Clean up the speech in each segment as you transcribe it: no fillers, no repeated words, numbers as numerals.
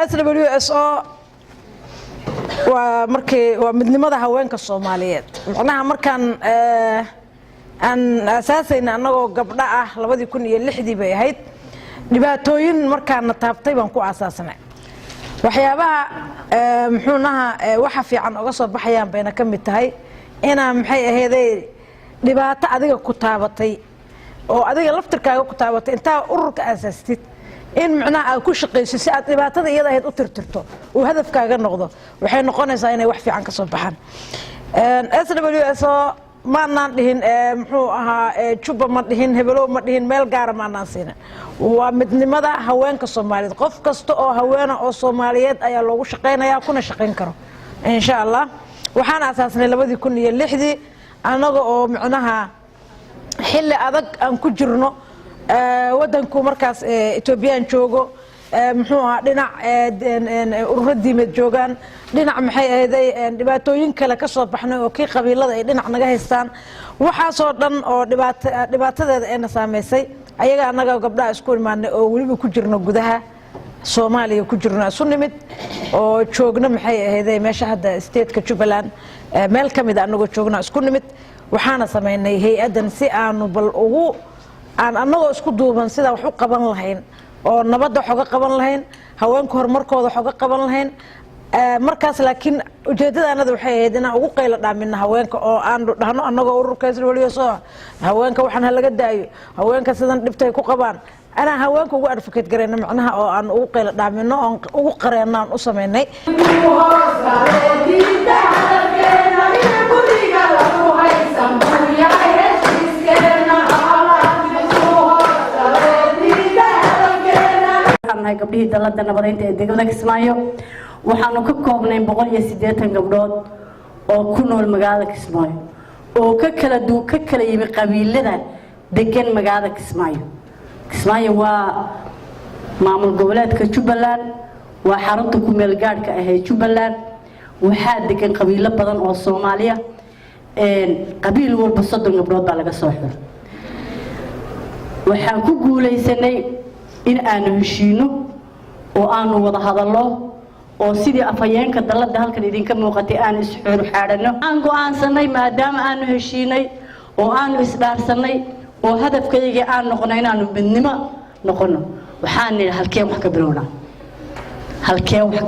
SWSO ومركي ومدنمada haweenka Soomaaliyeed macnaha markaan aan asaasayna anagoo gabdha ah 2006 bay ahayd dhibaatooyin markaan taabtay baan ku asaasnay waxyaabaha muxuunaha waxa fiican uga soo baxayaan bayna kamid tahay ina maxay aheeday dhibaato adiga ku taabatay oo adiga laftirkaaga ku taabatay inta ururka asaastid in macnaha aad ku shaqeyso si aad dhibaatada iyada ahayd u tirtirto oo hadafkaaga noqdo waxay noqonaysaa inay wax fiican ka soo baxaan SWSO ma naan dhihin muxuu ahaa juba ma dhihin hebelo ma dhihin meel gaar ma naan siin waa midnimada haweenka Soomaaliyeed qof kasta oo haweena oo Soomaaliyeed ayaa loogu shaqeynayaa kuna shaqeyn karo insha Allah waxaan asaasnay 2006 anaga oo macnaha xilli adag aan ku jirno wadanku markaas Ethiopian joogo muxuu ahaa dhinac ururadiimeed joogan dhinac maxay ahaday dhibaatooyin kale ka soo baxnay oo kii qabiilada ay dhinac naga haystaan waxa soo dhan oo dhibaatadeeda ay saameysay ayaga anaga gabdhaha isku imaanay oo waliba ku jirno gudaha Soomaaliya ku jirno isu nimid oo joogna maxay ahaday meesha hadda state-ka Jubaland meel kamid ah anaga joogna isku nimid waxaana sameynay hay'adan si aanu bal ugu aan anagoo isku duuban sida wax u qaban lahayn oo nabadda xoga qaban lahayn haweenka horumarkooda xoga qaban lahayn markaas laakiin ujeedadaanada waxay ahayd inaan ugu qaylo dhaamin haweenka oo aan dhahno anagoo ururka SWSO haweenka waxaan laga daayo haweenka sidan dhibtay ku qabaan ana haweenka ugu advocate gareena macnaha oo aan ugu qaylo dhaamino oo ugu qareenaan u sameynay gabdhihii dalada nabadeynta ee degmada Kismaayo waxaanu ka koobnay 180 gabdhood oo ku nool magaalada Kismaayo oo ka kala yimi qabiilada degan magaalada Kismaayo Kismaayo waa maamul goboleedka Jubaland waa xarunta ku meel gaarka ah ee Jubaland waxa degan qabiilo badan oo Soomaaliya qabiil walba 30 gabdhood baa laga soo xiray waxaan ku guuleysanay in aanu heshiino oo aanu wada hadallo oo sidii afayeenka dalada halkan idinka muuqatay aan isxuur xaadano aan go'aansanay maadaama aanu heshiinay oo aanu isdhaarsanay oo hadafkayga aan noqonay inaanu midnimo noqono waxaan nidhi halkeen wax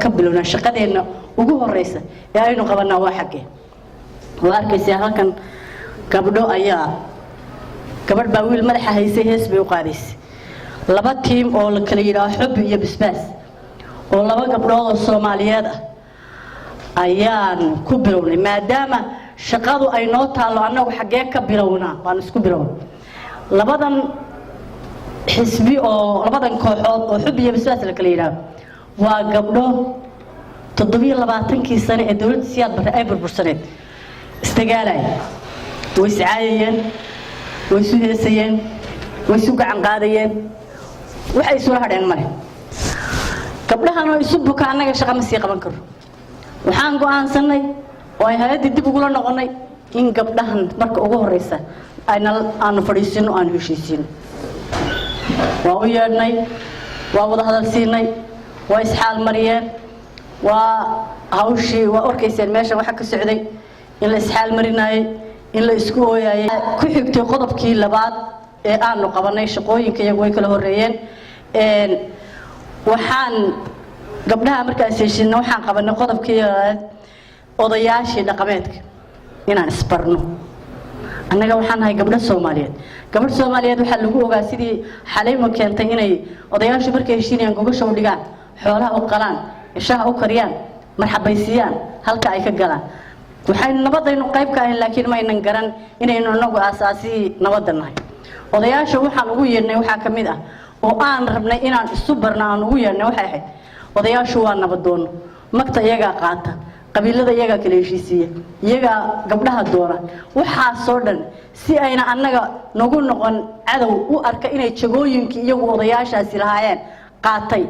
ka bilowna shaqadeena ugu horeysa ee aynu qabanaa waa xagee waa arkaysaa halkan gabdho ayaa gabadh baa wiil madaxa haysay hees bay u qaadaysay laba team oo la kala yiraahdo xub iyo bisbaas oo laba gabdhood oo Soomaaliyeed ah ayaan ku bilownay maadaama shaqadu ay noo taalo anagu xagee ka bilownaa baan isku bilownay labadan xisbi oo labadan kooxood oo xub iyo bisbaas la kala yiraahdo waa gabdho 27 sano ee dawladda siyaad bare ay burbursaneed istagaalay way iscaayeen way isu heesayeen way isu gacan qaadayeen waxay soo hadheen mare gabdhahan oo isu buka anaga shaqo ma sii qaban karo waxaan go'aansanay oo ay hay'adda dib ugu noqonay in gabdhahan marka ugu horeysa aanu fadhiisino aan heshiisiin waa u yeedhnay waa wada hadal siinay waa isxaal mariyeen waa hawshii waa orkayseen meesha waxa ka socday in la isxaal marinayay in la isku ooyayay ku xigtay qodobkii labaad ee aanu qabanay shaqooyinka iyagu way kala horeeyeen waxaan gabdhaha markaas heshiinay waxaan qabanay qodobkii odayaashii dhaqameedka inaan isbarno annaga waxaan nahay gabdho Soomaaliyeed waxa lagu ogaa sidii xalaymo keentay inay odayaashu markay heshiinayaan gogasho u dhigaan xoolaha u qalaan ishaha u kariyaan marxabaysiyaan halka ay ka galaan waxay nabadaynu qayb ka ahayn laakiin ma aynan garan inaynu anagu asaasi nabadda nahay odayaasha waxaan ugu yeernay waxa kamid ah oo aan rabnay inaan isu barno aan ugu yeernay waxa ahayd odayaashu waa nabadoon magta iyaga qaata qabiilada iyaga kala heshiisiya iyaga gabdhaha doona waxa soo dhan si ayna annaga nagu noqon cadow u arka inay jagooyinkii iyagu odayaashaasi lahaayeen qaatay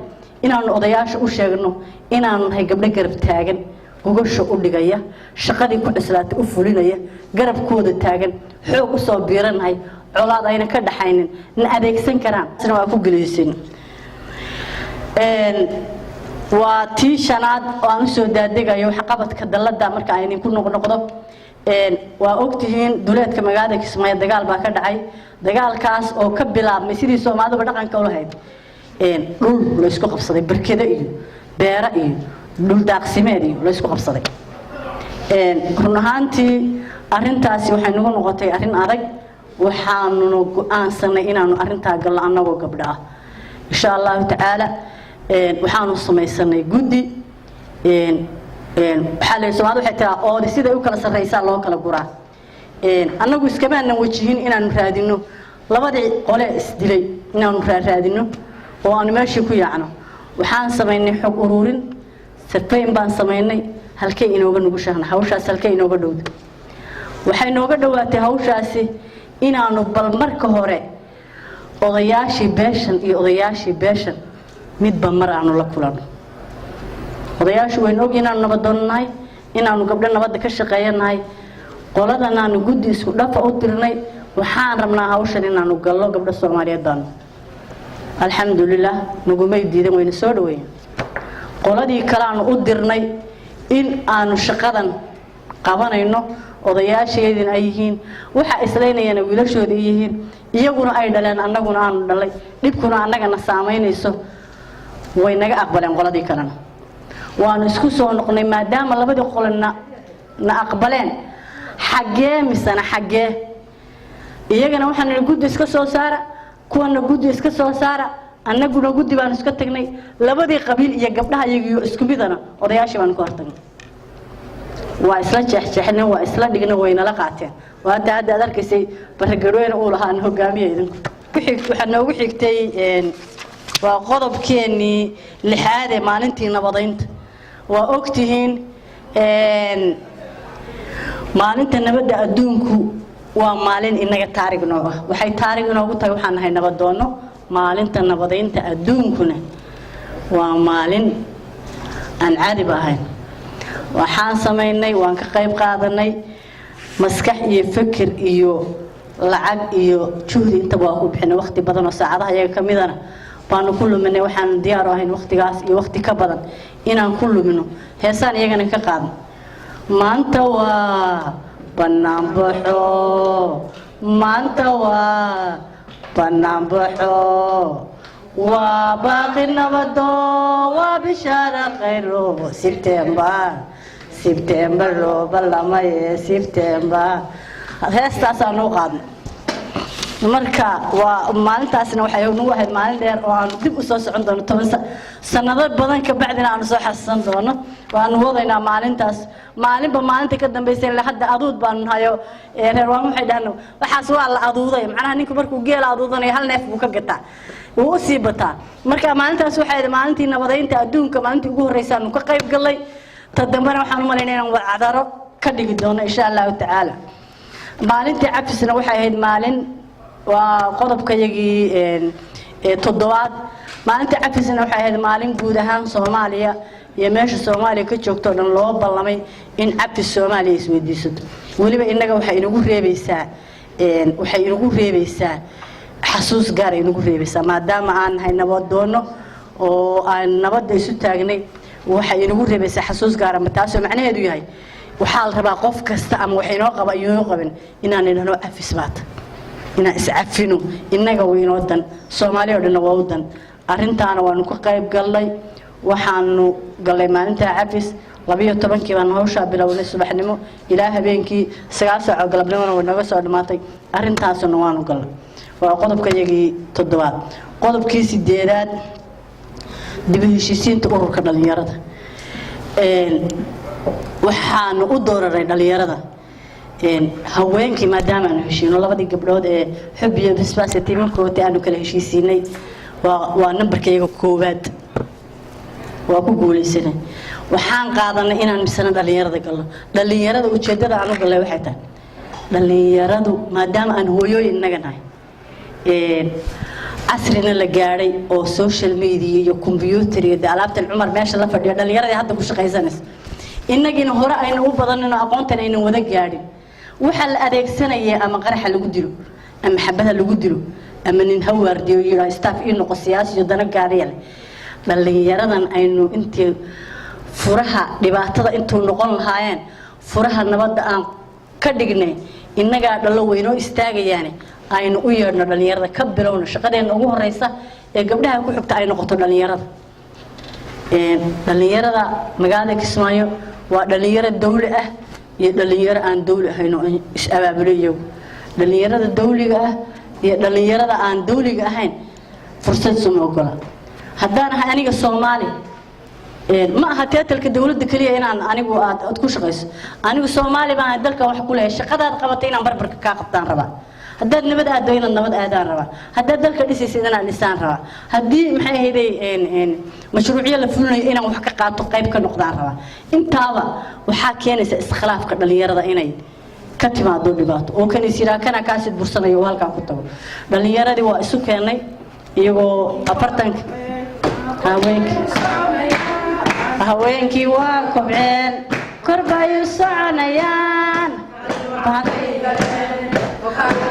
inaan odayaasha u sheegno inaan nahay gabdho garab taagan gogasho u dhigaya shaqadii ku dhislaatay u fulinaya garabkooda taagan xoog u soo biiranahay colaad ayna ka dhaxaynin na adeegsan karaan sina waa ku galeeyeen وتي شناد وأنا سودادة يو حقبت كدلة مركا يعني يكون نقطة وأكتهين دولت كمجادة كسمية دجال باكر دعي دجال كاس أو كبلا مسيري سو ما هذا بدأ عن كله هيد دول ليسكو قبصدي بركده إيه بيرة إيه دول داقسميري ليسكو قبصدي كنا هانتي أرنتاسي وحنقول نقطة أرن أرج وحنو أنسنا إنا أرنتا قال أنا وقبلها إن شاء الله تعالى وحنو سميسنا جودي حال السماد وحتى أو رسيد يوكل الرئيس الله وكل الجرا أنا قلت كمان نوجهين إن نفرادينه لبدي قلة استدلي إن نفرادينه وأنا ماشي كوي عنه وحان سميني حق أورين سبين بان سميني هالكي إنه بنقولشان هوشاس هالكي إنه بدود وحين وقدواتي هوشاسي إن أنا بالمركه هراء أضياشي باشن أضياشي باشن مد بمر عنه لكلنا odayaashu way og inaan nabadoonahay inaanu gabdho nabad ka shaqeeyanahay qoladana aanu guddi isku dhafa u tirnay waxaan rabnaa hawshan inaanu gallo gabdho Soomaaliyeed alxamdulillah nagumay diidan wayna soo dhaweeyeen qoladii kale aanu u dirnay in aanu shaqadan qabanayno odayaasheedin ay yihiin waxa islaynayna wiilashooda yihiin iyaguna ay dhaleen annaguna aanu dhalay dhibkuna annagana saameynayso way naga aqbaleen qoladii kalena وأنا إسكوسون نقول ما دام الله بدي قولنا نقبلين حاجة مثلا حاجة يجينا وحنا نقول إسكوسو سارة كون نقول إسكوسو سارة أنا نقول بان إسكتني لا بدي قبيل يجبناها يجي إسكبيدنا ورياشي من كورتنا وإسلا جحنا وإسلا دقنا وين لقعتين وهذا ذلك شيء برجعوين أولها أنه جامية كحك وحنا وحكتي وقضب كيني لحاله مالنتي نبضينت وأكتهين مالنت نبدأ أدونكو ومالن إنك تاريخ نوعه وحي تاريخ نوعه تروحنا هاي نبضونه مالنت نبضينت أدونكنا ومالن أن عربة هاي وحان سميني وانك قيب قادني مسكح يفكر إيو لعب إيو شهري انت واقو بحنا وقت بدن وساعدها يا كميدنا بانو كل منه وحن دياره هين وقت قاس وقت كبدن إن كل منه هسان يجنا كقام ما أنت بنام بحو ما أنت بنام بحو وباقي نبضو وبشارة خيرو سبتمبر بلا ما سبتمبر هسه سانو قام marka waa maalintaasna waxay ugu wahayd maalin dheer oo aan dib u soo socon doono 10 sanado badan ka bacdina aan soo xasan doono waan wadaynaa maalintaas maalinba maalinta ka dambeysay ilaa hadda aduud baan hayo reer waan waxay dhahnaa waxaas waa la aduuday macnaha ninku markuu geel aduudanayo hal neef buu ka gataa wuu sii bataa marka maalintaas waxay maalintii nabadeynta adduunka maalintii ugu horeysay aan ka qayb galay tadambana waxaan u maleynayaa inaan wacdaro ka dhigi doono insha Allah ta'ala maalintii cafisna waxay ahayd maalin وقضب كيجي تضوات ما أنت عفسنا وحيد مالين جودها صوماليا يمشي صوماليا كتشوكتون الله بالله إن عفس الصومالي اسمه ديسد ولي بإنك وحينقول في بيسا وحينقول في بيسا حسوس قاري نقول في بيسا ما دام عن هاي نبض دونه وعن نبض يسوي تاجني وحينقول في بيسا حسوس قاري متاسو معناه هدوي هاي وحال ربع قف كستأم وحينوقب يوقبن إن أنا عفس بات إن إسعفينه إنك وين ودن سومالي ودن ودن أرنتانا وانو قايب قالي وحانو قالي ما أنت عفس لبيه طبعا كيفان هوشا بلوني الصبح نمو إله بينكي سقاسة قلبنا ونقص ودماتي أرنتاسو نوانو قال وقضب كيجي تدوات قضب كيسي ديرات دبهشيسين تقرر كداليارد وحانو أدور الرجاليارد haweenkii maadaama aan heshiino labadii gabdhood ee xub iyo bisbaas tiimkooda aanu kala heshiisinay waa nambarkayga koowaad waa ku guuleysanay waxaan qaadanay inaan misana dhalinyarada galno dhalinyarada ujeedada aan u galay waxay tahay dhalinyaradu maadaama aan hooyooyin naga nahay casrina la gaaray oo social media iyo computer iyo alaabtan Umar meesha la fadhiyo dhalinyarada hadda ku shaqaysanaysa innagina hore ayna u badanina aqoontan ayna wada gaadhin waxa la adeegsanaya ama qaraxa lagu dilo ama xabada lagu dilo ama nin hawaardiyo iyo staff in noqo siyaasi iyo dana gaariye dhalinyaradan aynu intii furaha dhibaatada intuu noqon lahaayeen furaha nabadda aan ka dhignay innagaa dhalo weynoo istaagayaan aynu u yeedhno dhalinyarada ka bilowno shaqadeena ugu horeysa ee gabdhaha ku xigta ay noqoto dhalinyarada dhalinyarada magaalada Kismaayo waa dhalinyaro dawli ah iyo dhalinyaro aan dawli ahayn oo is abaabulayo dhalinyarada dawliga ah iyo dhalinyarada aan dawliga ahayn fursad soo ogola haddaan ahay aniga Soomaali ma aha teetalka dawladda kaliya inaan anigu aad ku shaqeyso anigu Soomaali baan dalka wax ku leeyahay shaqadaad qabatay inaan barbarka ka qabtaan rabaa haddaad nabad aado inaad nabad aadaan rabaa haddaad dalka dhisaysid inaad dhisaan rabaa haddii maxay ahaydey mashruucyo la fulinayo inaan wax ka qaato qayb ka noqdaan rabaa intaaba waxaa keenaysa iskhilaafka dhalinyarada inay ka timaado dhibaato oo kan isira kana kaasid bursanayo oo halka ku tago dhalinyaradii waa isu keenay iyagoo afartanka haweenkii waa kobceen korbayu soconayaan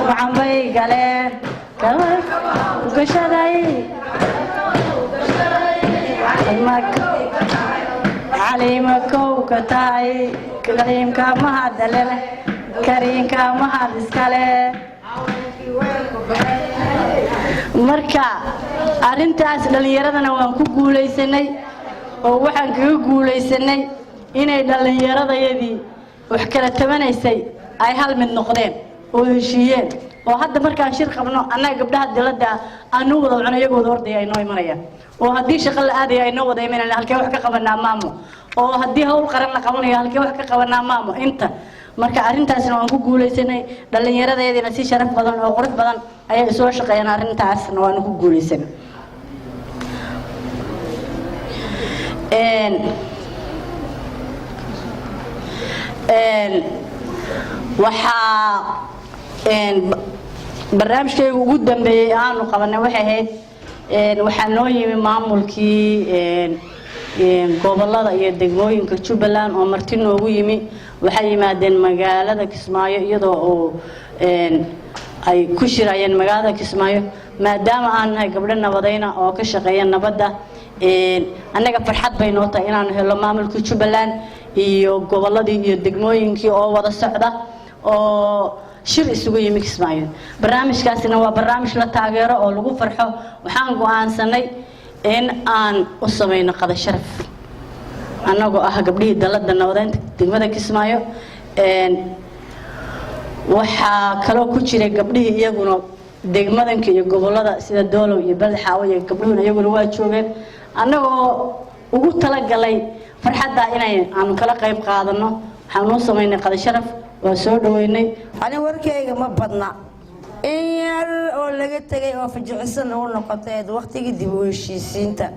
waxaan bay galeen gashaday caliima kow ka tahay kariimka mahadale kariimka mahad iskale marka arintaas dhalinyaradana waan ku guuleysanay oo waxaan kaga guuleysanay inay dhalinyaradayadii wax kala tabanaysay ay hal mid noqdeen oo heshiiyeen oo hadda markaan shir qabno annaga gabdhaha dawladda aanu wada cuno iyagoo ordaya ay noo imanayaan oo haddii shaqo la aadayo ay noo wada imanayaan halkee wax ka qabanaa maamo oo haddii hawl qaran la qabanayo halkee wax ka qabanaa maamo inta marka arintaasna waan ku guuleysanay dhalinyaradayadina si sharaf badan oo qurux badan ayay soo shaqeeyaan arintaasna waan ku guuleysanay waxaa barnaamijkayga ugu dambeeyay aanu qabanay waxay ahayd waxaa noo yimi maamulkii gobolada iyo degmooyinka Jubbaland oo marti noogu yimi waxay yimaadeen magaalada Kismaayo iyadoo oo ay ku shirayeen magaalada Kismaayo maadaama aan nahay gabdho nabadayna oo ka shaqeeya nabadda annaga farxad bay noo tahay inaan helo maamulka Jubbaland iyo goboladii iyo degmooyinkii oo wada socda oo shir isugu yimi Kismaayo barnaamijkaasina waa barnaamij la taageero oo lagu farxo waxaan go'aansanay in aan u sameeyno qada sharaf annagoo ah gabdhihii dalada nabadeynta degmada Kismaayo waxaa kaloo ku jiray gabdhihii iyaguna degmadanka iyo gobolada sida Doolow iyo Balxaawo iyo gabdhuhuna iyaguna waa joogeen annagoo ugu talagalay farxadda inay aan kala qayb qaadano waxaan u sameeynay qada sharaf waa soo dhaweynay ani warkayga ma badna in yar oo laga tagay oo fajicsan oo noqotay waqtigii dib u heshiisiinta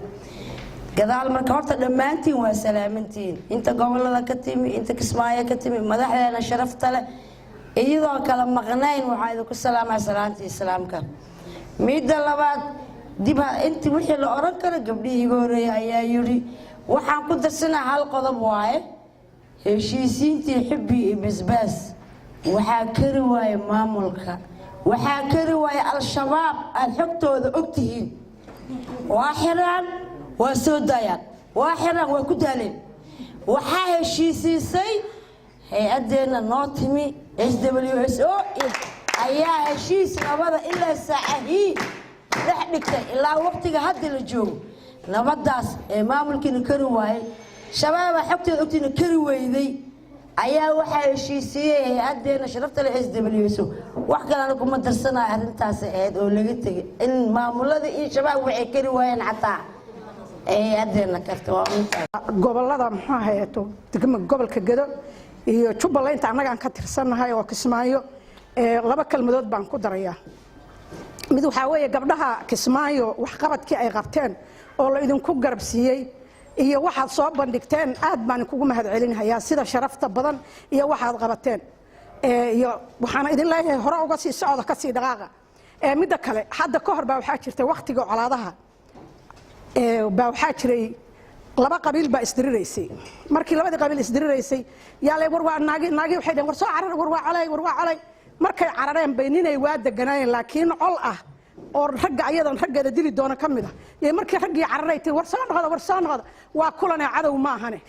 gadaal marka horta dhammaantiin waa salaamantiin inta gobolada ka timi inta Kismaayo ka timi madaxdeena sharafta leh iyadoo kala maqnayn waxaa idinku salaamaa salaantii islaamka midda labaad dib inta wixii la oran karo gabdhihii horeeyay ayaa yiri waxaan ku darsanaa hal qodob waaye heshiisiintii xubbi iyo basbaas waxaa kari waaye maamulka waxaa kari waaye al-shabaab aad xogtooda ogtihiin waa xiraan waa soo daayaan waa xiraan waa ku daaleen waxaa heshiisiisay hay-adeena noo timi SWSO ayaa heshiis nabada ilaa saacadii dhex dhigtay ilaa waqtiga hadda la joogo nabadaas ee maamulkiina kari waaye shabaab xogtooda ogtiina kari weyday ayaa waxaa heshiisiyay hay-adeena sharafta leh SWSO wax kale kuma darsanaa arintaas aad oo laga tagay in maamulada iyo shabaab waxay kari waayeen xataa hay-adeena karta waa gobolada muxuu ahaayto degmo gobolka Gedo iyo Jubbaland annaga aan ka tirsanahay oo Kismaayo laba kalmadood baan ku darayaa mid waxa weeye gabdhaha Kismaayo wax qabadkii ay qabteen oo la idinku garabsiiyay iyo waxaad soo bandhigteen aad baan kugu mahadcelinayaa sida sharafta badan iyo waxaad qabateen iyo waxaan idin leeyahay hore uga sii socdo ka sii dhaqaaqa midda kale hadda ka hor baa waxaa jirtay waqtiga colaadaha baa waxaa jiray laba qabiil baa isdiriraysay markii labadii qabiil isdiriraysay yaa lay war waa naagi waxay dheen war soo carar war waa calay markay carareen bay ninay waa deganaayeen laakiin col ah oo ragga ayadan raggeeda dili doona ka mid ah ee markii raggii cararay tii war soo noqda waa kulanay cadow ma ahane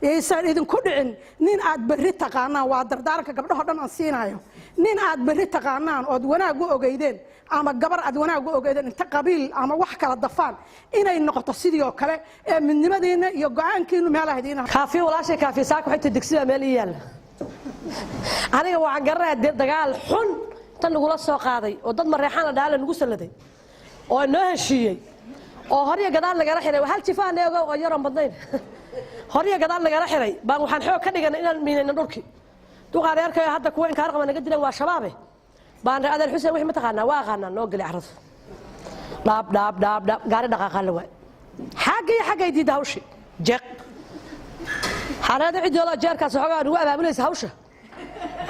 yeesan idinku dhicin nin aad berri taqaanaan waa dardaaranka gabdhaha dhan aan siinayo nin aad berri taqaanaan oo wanaag u ogeydeen ama gabar aad wanaag u ogeydeen inta qabiil ama wax kala dafaan inay noqoto sidii oo kale ee midnimadiina iyo go'aankiinu meelahaydina kaafi walaashay kaafi saak waxay digsiga meel yaal aniga waxaan garanayaa dagaal xun tan nagula soo qaaday oo dad mareexaan la dhaala nagu saladay oo noo heshiiyey oo horiya gadaal lagala xiray hal jifaan eego oo yaran badnayn horiya gadaal lagala xiray baan waxaan xoog ka dhiganay inaan miinayno dhulkii duqaad arkay hadda kuwa in kaarqaba naga dilan waa shabaabe baan adeer xuseen wixii ma taqaanaa waa aqaanaa noo gali carrada dhaab gaari dhaqaaqaan la waay xaggay diidda hawshi jeeq xareeda ciddooda jeerkaas waxoogaa nagu abaabulaysa hawsha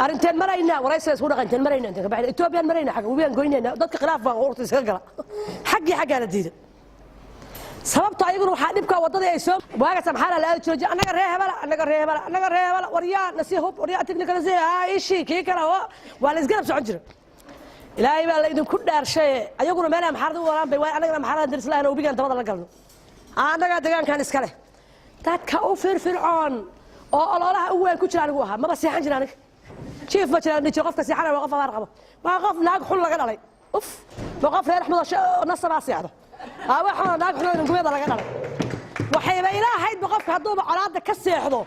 arrinteen maraynaa waraysiga isku dhaqanteen maraynaa inta ka baxda etoobiyaan maraynaa xagga webiyaan goynaynaa dadka khilaaf baan urta iskaga gala xaggaa la diida sababta ayaguna waxaa dhibka wadada ay soo waagaas maxaa la aadi jiray annaga reebala waryaa nasiihub waryaa technical ishi kii kale waa la isgarab socon jiray ilaahay baa la idinku dhaarshay ayaguna meelaha maxaarada u walaan bay anagana maxaarada darislaahna ubigaan dabada la galno annaga deegaankan iska leh dadka u firfircoon oo ololaha u weyn ku jira anigu ahaa maba seexan jira aniga jiif ma jira nijo qofka seexanaya waa qof abaar qabo waa qof naag xun laga dhalay uf waa qof reer axmed oo nasabaa seexdo waxaa naag xun gumada laga dhalay waxayba ilaahaydba qofka hadduuba colaadda ka seexdo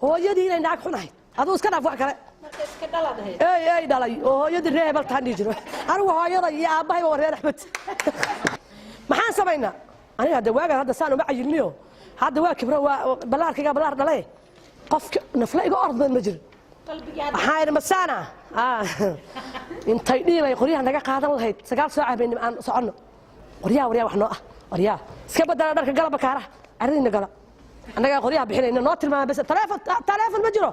hooyadii inay naag xun ahayd aduu iska dhaaf wax kale ay dhalay oo hooyadii reer hebel taan dhihi jiro anigu hooyada iyo aabbahayba waa reer axmed maxaan samaynaa aniga hadda waagaan hadda saan uma cayilniyo hadda waa kibro waa ballaarkayga ballaar dhale qofka nafla iga ordman ma jiro waxaa idhi masaana intay dhiibay qoryaha naga qaadan lahayd 9 saac habeenimo aan soconno qoryaha wax noo ah qoryaha iska badala dharka galaba kaaraha arrinna gala annaga qoryaha bixinayna noo tilmaama bas telefoon ma jiro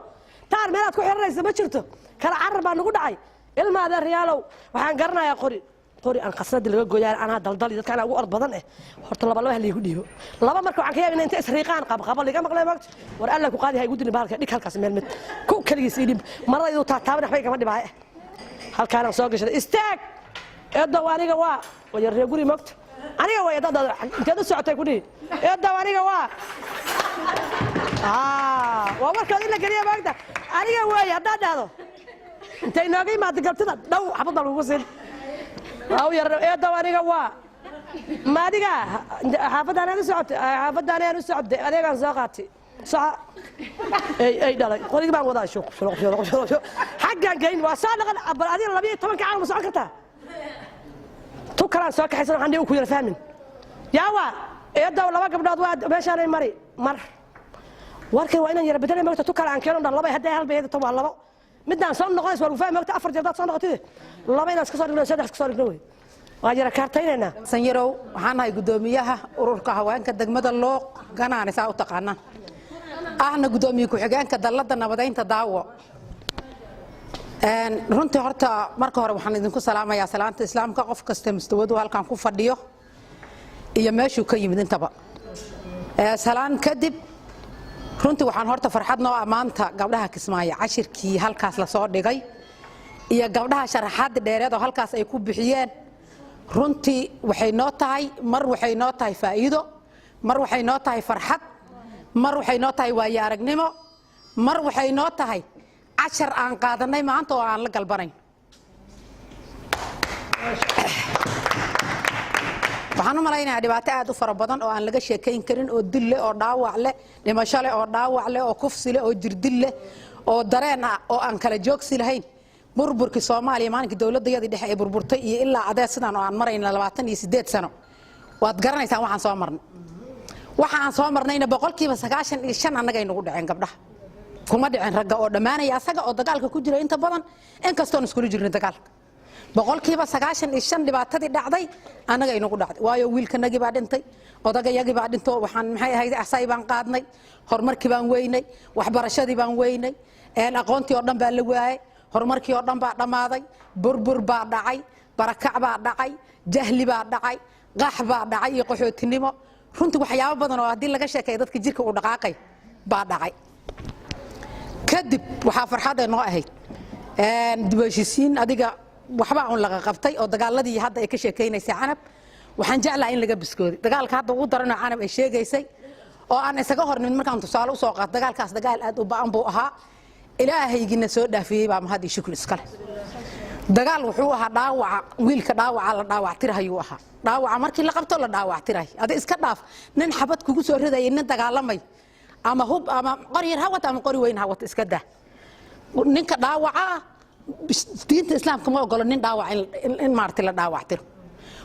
taar meelaad ku xiranaysa ma jirto kala carar baa nagu dhacay ilmaada riyaalow waxaan garanayaa qori aan qasnada laga gooyaan anaa daldal dadka anaa ugu ord badan horta laba haliigu dhiibo laba marka waxaan ka yaabinaa inta isriiqaan qaba liga maqlay maagta war alla ku qaadi hay ugu dini baalka dhig halkaas meel mid ku kaligiis idib maradaydu taataaban waxbay kama dhibaay halkaan soo gashay istaag eedo aniga waa reer guri maagta aniga waa dad inteed u socotay ku dhihi eedo aniga waa warkaad in la geliya maagta aniga waay haddaad dhahdo intay nooga yimaada galtida dhow xabadda lagu siin eedo aniga waa maadiga xaafadaan u socday adeegaan soo qaatay ay dhalay qorigi baan wadaa xaggaan geyn waa soo dhaqan bal adiga 12 caalam ma socon kartaa tu kalaan soo kaxaysan waxaan dhihi ku yara fahmin yaawa eedo laba gabdhood waa meeshaanay mar warkan waa inaan yara bedelay maagta tu kale aan keeno dhan laba hadday hal bayda waa labo midaan soo noqonays waa fahmi maagta 4 jeer dad soo noqotay laba inaan iska soo dhigno 3 iska soo dhigno way waa yara kaartaynayna sanyarow waxaan ahay gudoomiyaha ururka haweenka degmada Looq ganaanay saa u taqaanaan ahna gudoomiye ku xigeenka dalladda nabadeynta daawo runtii horta marka hore waxaan idinku salaamayaa salaanta islaamka qof kasta mustawadu halkan ku fadhiyo iyo meeshuu ka yimid intaba salaan kadib runtii waxaan horta farxad noo amaanta gabdhaha Kismaayo cashirkii halkaas la soo dhigay iyo gabdhaha sharaxaad dheereed oo halkaas ay ku bixiyeen runtii waxay noo tahay mar waxay noo tahay faa'iido mar waxay noo tahay farxad mar waxay noo tahay waayo aragnimo mar waxay noo tahay cashar aan qaadanay maanta oo aan la galbanayn waxaan u malaynayaa dhibaato aad u fara badan oo aan laga sheekayn karin oo dil leh oo dhaawac leh dhimasho leh oo dhaawac leh oo kufsi leh oo jirdil leh oo dareen ah oo aan kala joogsi lahayn burburkii Soomaaliya maalinkii dawladdeedii dhexe ay burburtay iyo ilaa adeed sidaan oo aan marayna 28 sano waad garanaysaan waxaan soo marnayna 95% annaga ay nagu dhaceen gabdhaha kuma dhicin ragga oo dhamaanaya asaga oo dagaalka ku jira inta badan in kastoo isku jirnay dagaalka 95% dhibaatadii dhacday annaga ay nagu dhacday waayo wiilkanagi baa dhintay odagayagi baa dhinto waxaan maxay ahayd asay baan qaadnay horumarkii baan weynay waxbarashadii baan weynay aqoontii oo dhan baa la waayay horumarkii oo dhan baa dhamaaday burbur baa dhacay barakac baa dhacay jahli baa dhacay qax baa dhacay iyo qaxootinimo runtii waxyaabo badan oo hadii laga sheekay dadka jirka u dhaqaaqay baa dhacay kadib waxa farxad ay noo ahayd dib u heshiisiin adiga waxba aan laga qabtay oo dagaaladii hadda ay ka sheekeynaysay canab waxaan jeclahay in laga biskooday dagaalka hadda ugu daran oo canab ay sheegaysay oo aan isaga hornin markaan tusaale u soo qaato dagaalkaas dagaal aad u ba'an buu ahaa ilaahaygiina soo dhaafiyay baa mahad iyo shukri iskale dagaal wuxuu ahaa dhaawaca wiilka dhaawaca la dhaawactirayuu ahaa dhaawaca markii la qabto la dhaawactiray adi iska dhaaf nin xabad kugu soo ridayay nin dagaalamay ama hub ama qori yar hawata ama qori weyn hawata iska daa ninka dhaawaca diinta islaamka ma ogolo nin dhaawac in maartay la dhaawactiro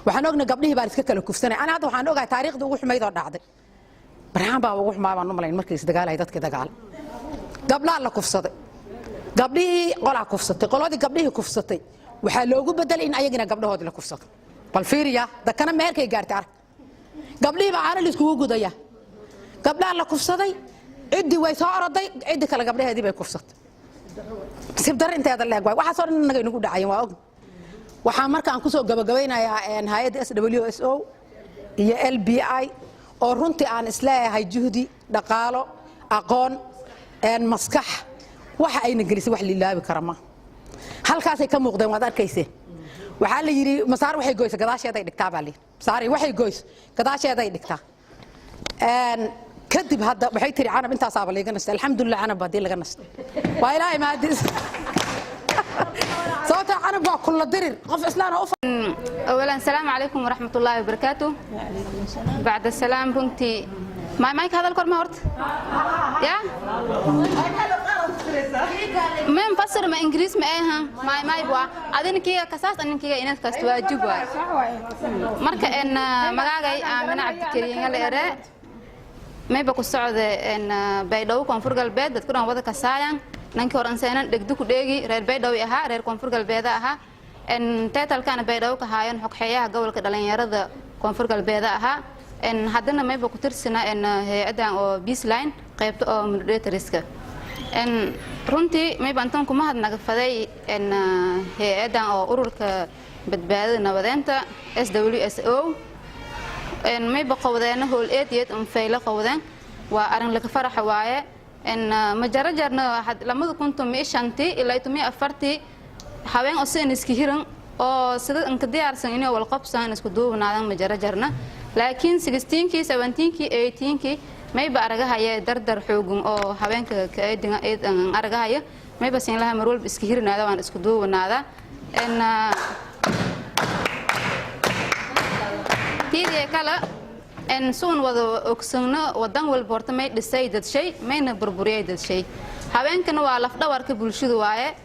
waxaan ognahay gabdhihii baan iska kala kufsanay ana hadda waxaan ogahay taariikhda ugu xumayd oo dhacday barhaan baa ugu xumaa baan u malayn markii is dagaalay dadkii dagaal gabdhaha la kufsaday gabdhihii qolaa kufsatay qoladii gabdhihii kufsatay waxaa loogu bedelay in ayagina gabdhahoodii la kufsato bal fiiriya dakana meerkay gaartay arag gabdhihii baa caana la iskugu gudaya gabdhaha la kufsaday ciddii way soo oroday ciddii kale gabdhaheedii bay kufsatay sib dar inteeda leeg waay waxaasoo dhan inaga inagu dhacayen waa og waxaa markaan kusoo gabagabaynayaa hay-adda SWSO iyo LBI oo runtii aan isleeyahay juhdi dhaqaalo aqoon maskax waxa ayna gelisay wax lilaabi kara ma halkaasay ka muuqdeen waad arkayseen waxaa la yidhi masaar waxay goysay gadaasheeday dhigtaa baa layidhi masaari waxay goys gadaasheeday dhigtaa kadib hadda waxay tiri canab intaasaaba layga nastay alxamdulilah canab haddii laga nastay waa ilaahay mahadiis sababta canab waa kulla dirir qof islaana u أولاً السلام عليكم ورحمة الله وبركاته. بعد السلام رنتي مايك هذا الكلام هورت يا ما مفسر ما إنجليز ما إيها ما يبغى أذن كي كساس أن كي إنك كستواجب مركا إن مجاعي من عبد الكريم اللي أرى ما يبغى السعودة إن بيدو كونفرق البيت تكون هذا كسايان نانكي ورانسينا دكتور دقي رير بيدو يها رير كونفرق البيت أها إن تاتل كان بيدو كهاين حق حياة قبل كدلين يرد كونفرق البيت أها إن هذنا ما يبغى كترسنا إن هي أدان أو بيس لاين قيبت أو من ريت ريسك إن رنتي ما يبغى أنتم كم هاد نقفدي إن هي أدان أو أورك بدباد نبضنتا SWSO إن ما يبغى قودنا هو الأديت فيلا قودن وأرن لك فرح واعي إن مجرجرنا حد لما كنتم ميشانتي إلا يتمي أفرتي حوين أصين إسكيرن أو سد إنك ديار سنينه والقبسان إسكدوه نادم مجرجرنا لكن 16 كي 17 كي 18 كي ما يبقى أرجعها يا دردر حجم أو حوين كأيدنا أرجعها يا ما يبقى سين لها مرول إسكيرن هذا وان إسكدوه نادا إن تيجي كلا إن سون وذا أكسرنا ودان والبرتمي للسيد الشيء ما ينبربريه الشيء حوين كانوا على فدا ورك بولشوا دواء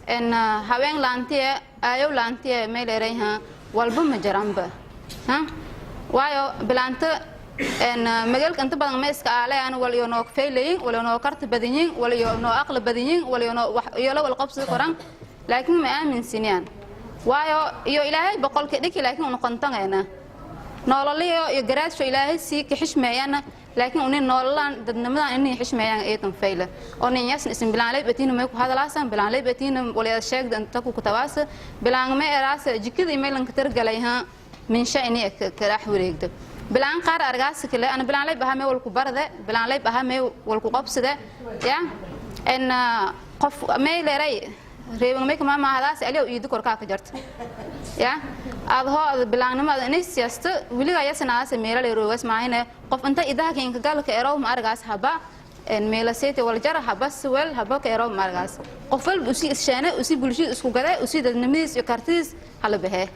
إن حوين لانتيه أيو لانتيه ما يلريها والبوم جرامبه ها وايو بلانت إن مجال كنت بدنا مسك عليه أنا ولا ينوك فيلين ولا ينوك كرت بدينين ولا ينوك أقل بدينين ولا ينوك يلا والقبض القرآن لكن ما من سنين وايو يو إلهي بقول كذيك لكن أنا قنطن أنا نولليو يجرس شو إلهي سي كحش معينا لكن أني نولان دنمنا إني حش معينا أيتم فيله أني يسن اسم بلان لي بتينو ميكو هذا لاسم بلان لي بتينو ولا الشيخ دن تكو كتواس بلان ما راس جكذا إيميل انكتر عليها من شأني كراح وريقد بلان قار أرجاس كله أنا بلان لي بهامي والكبار ذا بلان لي بهامي والكقبس ذا يا إن قف ميل رأي ريبن ميك ما هذا سأليه يدك وركاك جرت يا هذا بلان ما نيس يست ولي جاي سناس ميلا ليروس معينه قف أنت إذا كين قال كإيرو ما أرجاس هبا إن ميلا سيت والجرا هبا سوال هبا كإيرو ما أرجاس قفل أسي الشانة أسي بلشي أسكو كذا أسي النميز يكارتيز حلا به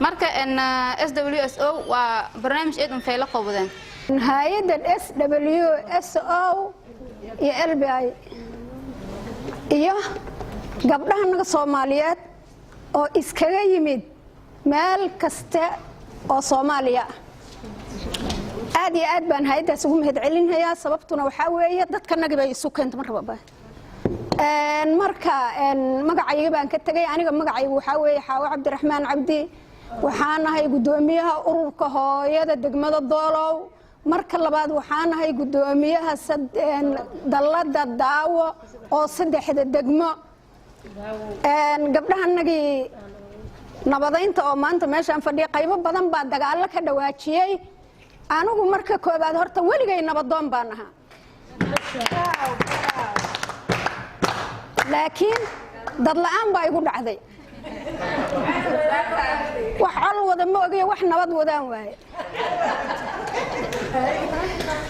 مركا إن SWSO وبرنامج إيدن فيلا قوبدن هايدا SWSO يا LBI إياه قبلها نقص Soomaaliyeed oo iskaga yimid meel kasta oo Soomaaliya aad iyo aad baan hay'adaas ugu mahad celinayaa sababtuna waxa weeye dadka naga bay isu keento marba marka magacayga baan ka tagay aniga magacaygu waxa weeye Xaawo Cabdiraxmaan Cabdi waxaan ahay gudoomiyaha ururka hooyada degmada Doolow marka labaad waxaan ahay gudoomiyaha dallada daawo oo saddexda degmo gabdhahanagii nabadaynta oo maanta meeshaan fadhiya qaybo badan baa dagaalo ka dhawaajiyay anigu marka koobaad horta weligay nabadoon baan ahaa laakiin dad la'aan baa igu dhacday wax col wada ma ogiyo wax nabad wadaan waaye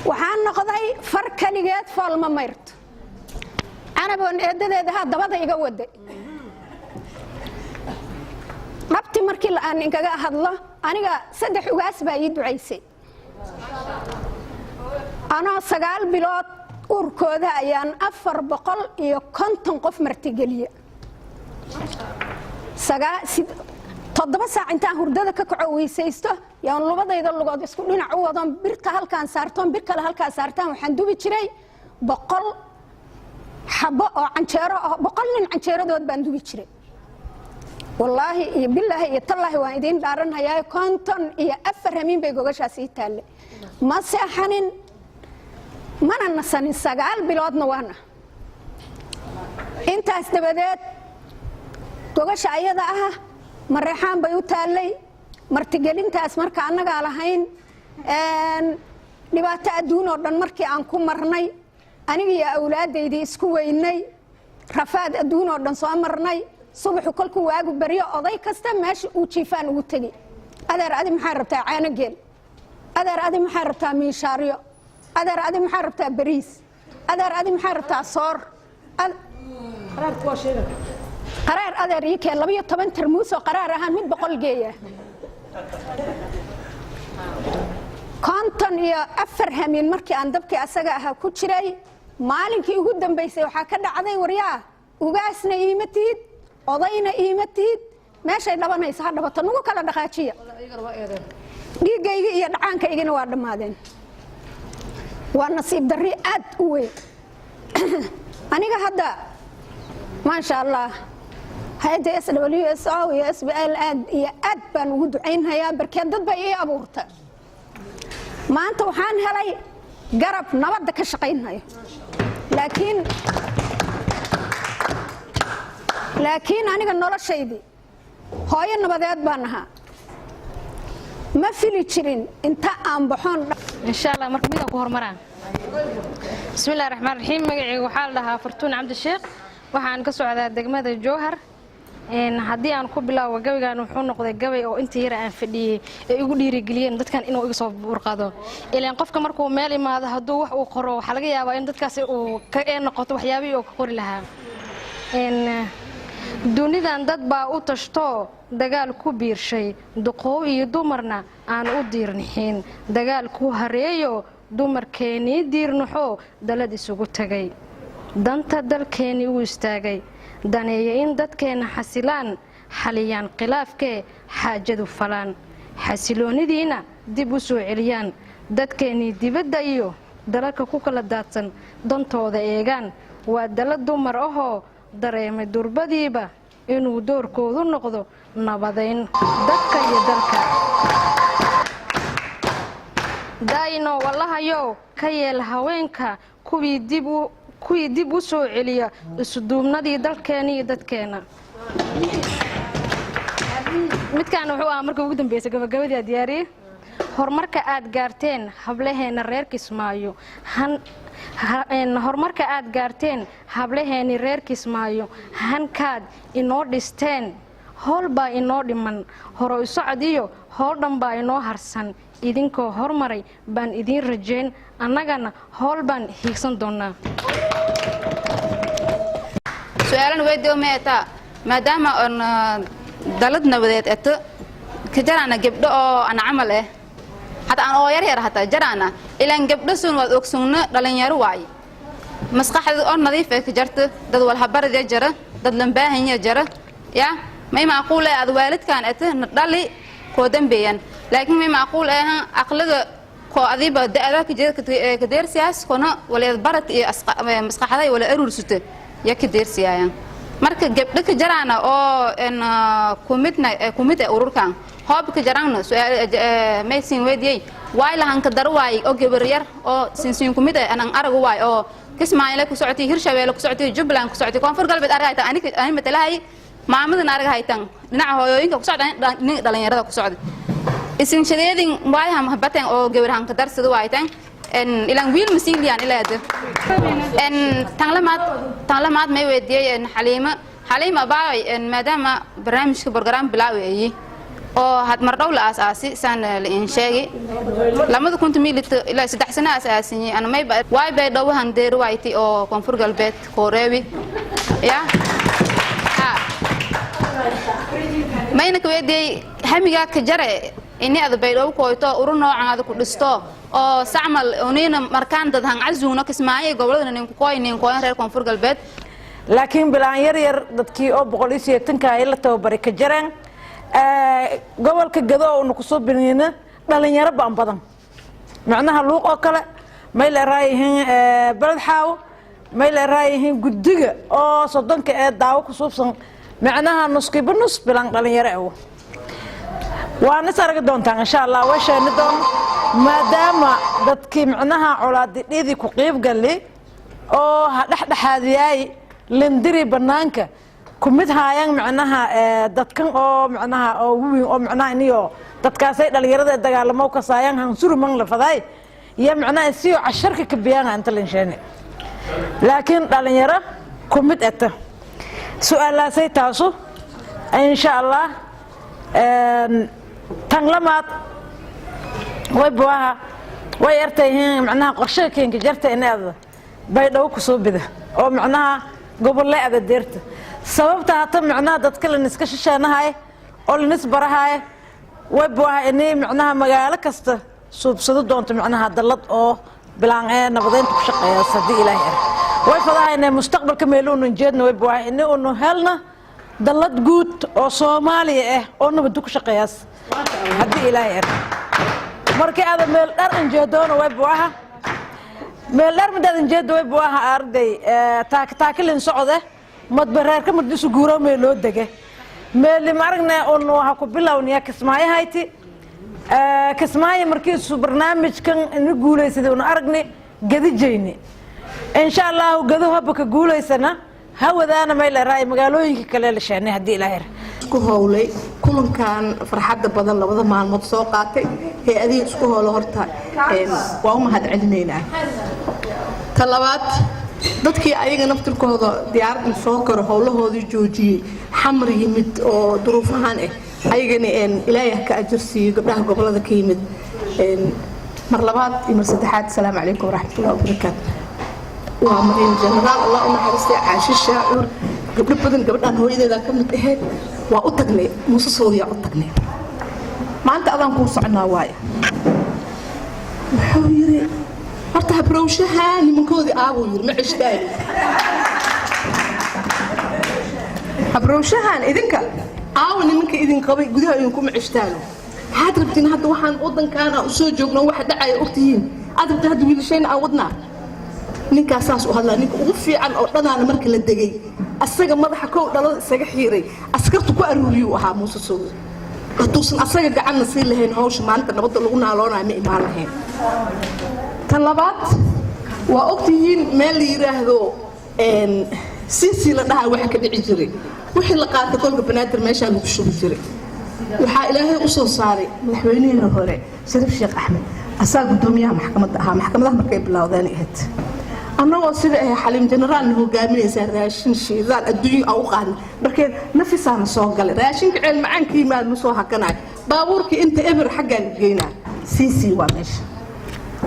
waxaan noqday far kaligeed fool ma mayrto anaboon eedadeeda ha dabada iga waday dhabti markii aan inkaga hadlo aniga 3 ugaas baa ii ducaysay anoo 9 bilood urkooda ayaan 450 qof martigeliye 7 saac intaan hurdada ka kaco weysaysto yaan lubadayda lugood isku dhinac u wadan birta halkaan saartoon bir kale halkaan saartaan waxaan dubi jiray 100 xabo oo canjeero 100 nin canjeeradood baan dubi jiray wallaahi iyo billaahi iyo tallaahi waan idin dhaaranhayaa konton iyo 4 hamiin bay gogashaas ii taalle ma seexanin mana nasanin 9 biloodna waana intaas dabadeed gogasha ayada ah mareexaan bay u taallay martigelintaas marka annagaa lahayn dhibaato adduun oo dhan markii aan ku marnay aniga iyo awlaadaydii isku weynay rafaad adduun oo dhan soo marnay subaxu kolkuu waagu baryo oday kasta meesha uu jiifaan ugu tegi adeer adi maxaa rabtaa caano geel adeer adi maxaa rabtaa miishaaryo adeer adi maxaa rabtaa bariis adeer adi maxaa rabtaa soor qaraar adeer ii keen 12 tarmuus oo qaraar ahaan mid 100 geeya konton iyo 4 hamiin markii aan dabkii asaga ahaa ku jiray maalinkii ugu dambeysay waxaa ka dhacday waryaa ugaasna iima tiid odayna iima tiid meeshay dhabanaysa ha dhabato nagu kala dhaqaajiya dhiigayga iyo dhacaankaygina waa dhammaadeen waa nasiib darri aad u weyn aniga hadda maasha allah hay'adda SWSO iyo SBL aad baan ugu ducaynhayaa barkeed dad bay ii abuurta maanta waxaan helay garab nabadda ka shaqaynhayo laakiin aniga noloshaydii hooyo nabadeed baan ahaa ma fili jirin inta aan baxoon insha Allah marka midaan ku hormaraan bismillaahir rahmaanir rahiim magacaygu waxaa la dhahaa Fartuun Cabdi Sheekh waxaan ka socdaa degmada Jowhar haddii aan ku bilaawo gabaygan wuxuu noqday gabay oo intii yar aan fadhiyay ee igu dhiirigeliyeen dadkan inuu iga soo burqado ilaan qofka markuu meel imaado hadduu wax uu qoro waxa laga yaabaa in dadkaas uu ka noqoto waxyaabihii uu ka qori lahaa dunidan dad baa u tashto dagaal ku biirshay duqoow iyo dumarna aan u diirnixin dagaal ku hareeyo dumarkeenii diirnaxo dalad isugu tagay danta dalkeeni u istaagay daneeya in dadkeena xasilaan xaliyaan khilaafkee xaajadu falaan xasiloonidiina dib u soo celiyaan dadkeenii dibadda iyo dalalka ku kala daadsan dantooda eegaan waa dalad dumar ahoo dareemay durbadiiba inuu doorkoodu noqdo nabadayn dadka iyo dalka daayno wallahayow ka yeel haweenka kuwii dib u soo celiya isuduubnadii dalkeena iyo dadkeena midkaan wuxuu ahaa markii ugu dambeysay gabagabadii aad diyaariyey horumarka aad gaarteen hablaheena reer Kismaayo horumarka aad gaarteen hablaheeni reer Kismaayo hankaad inoo dhisteen hool baa inoo dhiman horo u socod iyo hool dhan baa inoo harsan idinkoo hormaray baan idin rajayn annagana hool baan hiigsan doonaa su'aalan weydiyo meeta maadaama on dalad nabadeed eto ka jarana gabdho oo aan amal hada aan oo yar hata jarana ilaan gabdho sun wad ogsugna dhalinyaro waay masqaxda oo nadiif ah ka jarto dad wal habarada jara dad lambaahan jara ya may macquul ah waalidkan eto dhali ko dambeeyaan laakiin may macquul ah aqliga ko adiba daada ka deer siyaas koona wala barat iyo masqaxda wala aruursute ya ka deer siyaayaan marka gabdho ka jarana oo in kumida ururkan hoob ka jarana su'aal maysin weydiyay way lahan ka dar way oo gabar yar oo sinsin kumida anan arag way oo Kismaayo ku socotay Hirshabeelle ku socotay Jubbaland ku socotay Koonfur Galbeed aragayta ani matalahay maamadan aragaytan dhinaca hooyooyinka ku socday dhalinyarada ku socday isin shadeedin way bateen oo gabarhan ka darsado waytan ilaan wiil masiiliyan ilaada tan lamaad may weydiyay Xaliima حليم أباي إن مادام برنامج كبرنامج بلاوي أيه أو هاد مرة ولا أساسي سنة الإنشاء لما كنت ميلت إلى 6 سنة أساسية أنا ما يبقى واي بيدو هندير وايتي أو كونفور قلبت كوريوي يا ما ينك ويدي هميجا كجرة إني هذا بيدو كويتو ورنا عن هذا كودستو أو سعمل ونين مركان تدهن عزونا كسماعي قبلنا نين كوين غير كونفور قلبت لكن بلان ير dadkii oo boqolkiiba 80 ay la tababaray ka jireen gobolka Gado oo ku soo binayna dhalinyaro badan macnaha luuq oo kale may la raayihin balad xaaw may la raayihin gudiga oo soddonka ee daawo ku suubsan macnaha nusqiba nus bilan dhalinyaro ah waana sarga doontaan insha Allah washayna doon maadaama dadkii macnaha colaadidii ku qeyb galay oo dhaxdhaxaadiyay لندري بنانك كميت هايان معناها دتكن أو معناها أو وين أو معناها إنيو دتكاسي دليرة دجال موقع سايان هنصور من لفظاي يا معناها سيو عشرة كبيان أنت لينشاني لكن دليرة كميت أته سؤال لا سيتاسو إن شاء الله تنغلمات ويبواها ويرتين معناها قرشة كين كجرتين هذا بيدو كسب ده أو معناها قبل لا هذا ديرته سببتها هتم معناها تتكلم نسكش شانها هاي أو النسبة هاي ويبواها إني معناها مجال كسته صدق دونت معناها دلت أو بلانعين نبضين تبشق يا صديق إلهي ويفضل إن المستقبل كميلون نجدنا ويبواها إنه هلنا دلت جود أو صومالي أو نبدوك شقياس صديق إلهي مركي هذا ميل نجدون ويبواها meelar midaan jeedo way baaha arday taakilin socda mad bareerka madisu guuro meelo dege meel maragna oo waxa ku bilowniya kismaayo hayti kismaayo markii soo barnaamijkan in guuleysay oo aragni gadijeyni insha Allah gado habka guuleysana hawadaana meel raay magaalooyinka kale la sheegnay hadii ilaahay ku howlay kulankan farxadda badan labada maalmood soo qaatay hay'adii isku howlo horta waa u mahad celineynaa talabaad dadkii ayaga naftirkooda diyaarad soo karo howlahoodii joojiyay xamar yimid oo duruufahan ayagana ilaahay ka ajirsiyo gabdhaha gobolada ka yimid mar labaad iyo mar saddexaad assalaamu calaykum waraxmatullaahi wabarakaatuh waa mariin jeneraal Allah u naxariistay Caasha Shaacur gabdho badan gabdhaan hooyadeeda ka mid ahayd waa u tagnay muusasooda u tagnay maanta adan ku soconaa waay wuxuu yiri horta habrowshaha nimankoodii aabuu yiri ma cishtaan habrowshahan idinka aaw nimanka idin qabay gudaha idinku ma cishtaan haad rabtiin hadda waxaan wadankaana u soo joogno waxa dhacay ogtihiin aad rabtaa hadda wiilashayna aan wadnaa ninkaasaas u hadlaa ninka ugu fiican oo dhanaana marka la degay asaga madaxa koow dhalada isaga xiiray askartu ku aruuriyo ahaa Muuse Soow hatuusan asaga gacanna sii lahayn hawsha maanta nabadda lagu naaloonaa ma imaan lahayn tan labaad waa ogtihiin meel la yiraahdo sisi la dhahay waxa ka dhici jiray wixii la qaatay kolka banaadir meesha lagu shubi jiray waxaa ilaahay u soo saaray madaxweynihii hore Shariif Sheekh Axmed asaga gudoomiyaha maxkamadaha markay bilowdeen ahayd annagoo sida xaliim jeneraal hogaaminaysa raashin shiidaal adduunyo au qaan markay nafisana soo galay raashinka ceel macaanka yimaad ma soo hakanay baabuurkii inta eber xaggan geeyna sisi waa meesha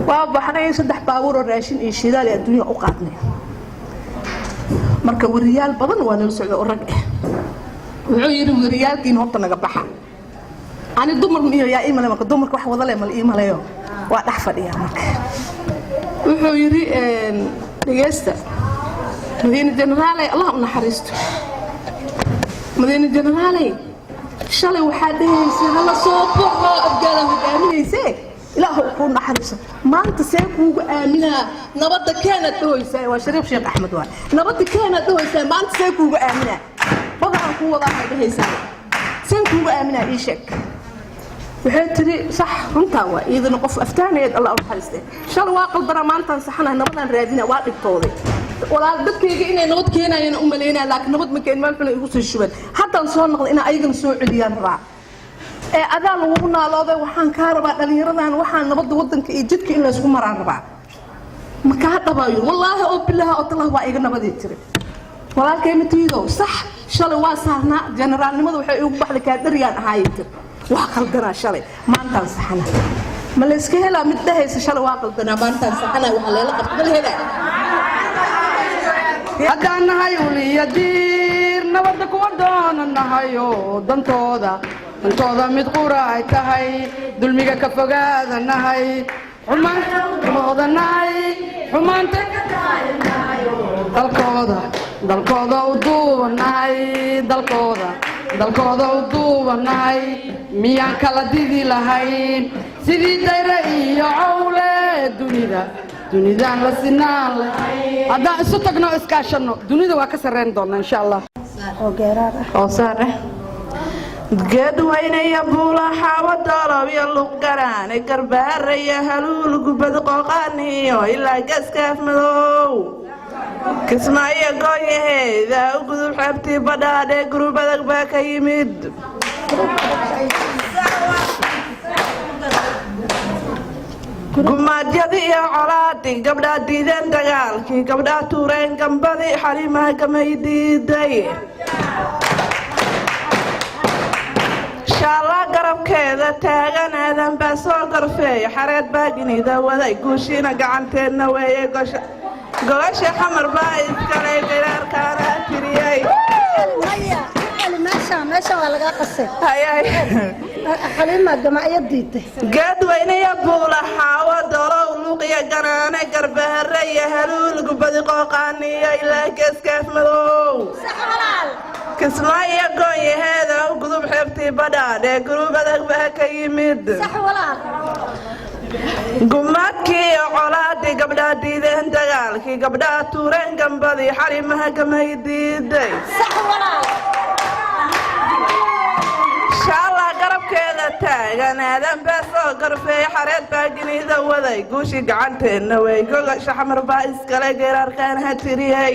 waa baxnay saddex baabuur oo raashin iyo shiidaal adduunyo u qaadnay marka wariyaal badan waa nala socdo rag wuxuu yiri wariyaalkiin horta naga baxa ani dumar miyo yaa iimalay marka dumarka wax wada leh mal iimalayo waa dhax fadhiya marka wuxuu yiri dhageysta madiina jeneraal Allah u naxariisto madiina jeneraal shalay waxa dhahaysay hala soo baxo abgaala hogaaminaysay ilaahu ku naxariiso maanta see kuugu aaminaa nabadda keena dhooysay waa Shariif Sheekh Axmed waa nabadda keena dhooysay maanta see kuugu aaminaa badan ku wada dhahaysay see kuugu aaminaa ii sheeg waxay tiri sax runta waa idin qof aftaaneed Allah u naxariistay shal waa qalbana maanta saxana nabadan raadina waa dhigtooday walaal dadkayga inay nabad keenayeen u maleynaa laakiin nabad ma keen meel xun igu soo shubeen haddaan soo noqday in ayagana soo celiyaan raa adaan ugu naalooday waxaan ka rabaa dhalinyaradan waxaan nabadda wadanka iyo jidka in la isku maraan rabaa ma ka dhabayo wallaahi oo billaah oo tallah waa iga nabadii tiri walaalkay matiido sax shalay waa saarnaa generaalnimadu waxay ugu baxday kaadhariyaan ahaayeen waa qaldanaa shalay maantaan saxana ma la iska helaa mid dhahaysa shalay waa qaldanaa maantaan saxana waxa leela qabta ma la helaa haddaan nahay uliya diir nabadda kuwa doonanahayo dantooda mid qura ay tahay dulmiga ka fogaada nahay xumaantooda nahay xumaanta dalkooda u duubanahay dalkooda u duubanahay miyaan kala didi lahayn sidii dayre iyo cawle dunidaan la sinaan leh haddaan isu tagno iskaashano dunida waa ka sarreyn doona insha allah oo saar ah geedwaynaya buulaxaawa dolob iyo luqgaraane garbaaraya haluul gubad qooqaaniyo ilaa gaskaaf madow kismaayo gooyaheeda u gudub xeebtii badhaadhe gurub adag baa ka yimid gumaadyadii iyo colaadii gabdhaa diideen dagaalkii gabdhaa tuureen gambadii xalimaha gamay diiday shaalla garabkeeda taagan aadan baa soo gorfeeya xareed baa ginida waday guushiina gacanteedna weeye gogasha xamar baa iskale giraarkaana tiriyey geedweyneya buulaxaawo dolow luuqiya ganaane garbahare iyo haluul gubadi qooqaaniyo ilaa geeskaaf madow kismaayo goonyaheeda u gudub xeebtii badhaadhe gurub adag baa ka yimid gumaadkii iyo colaadii gabdhaa diideen dagaalkii gabdhaa tuureen gambadii xalimaha gamay diiday shaalla garabkeeda taagan aadan baa soo gorfeey xareed baa ginida waday guushii gacanteenna wey gogasha xamar baa iskale geeraarkaan ha tiriyey